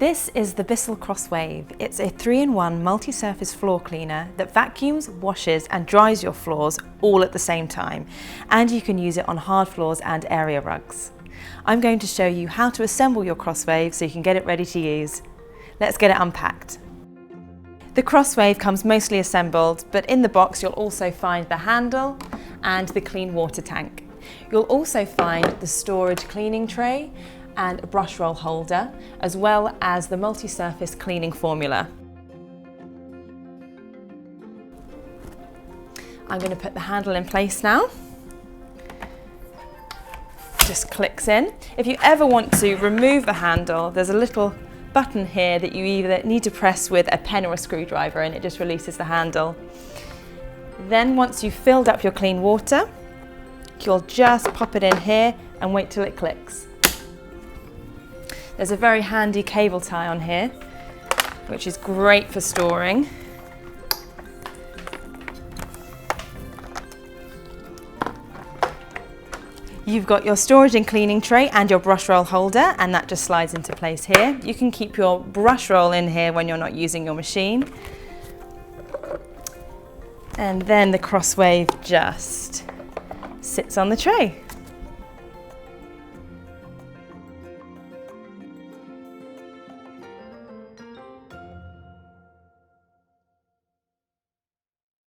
This is the BISSELL CrossWave. It's a 3-in-1 multi-surface floor cleaner that vacuums, washes and dries your floors all at the same time. And you can use it on hard floors and area rugs. I'm going to show you how to assemble your CrossWave so you can get it ready to use. Let's get it unpacked. The CrossWave comes mostly assembled, but in the box you'll also find the handle and the clean water tank. You'll also find the storage cleaning tray and a brush roll holder, as well as the multi-surface cleaning formula. I'm going to put the handle in place now. Just clicks in. If you ever want to remove the handle, there's a little button here that you either need to press with a pen or a screwdriver and it just releases the handle. Then once you've filled up your clean water, you'll just pop it in here and wait till it clicks. There's a very handy cable tie on here, which is great for storing. You've got your storage and cleaning tray and your brush roll holder, and that just slides into place here. You can keep your brush roll in here when you're not using your machine. And then the CrossWave just sits on the tray.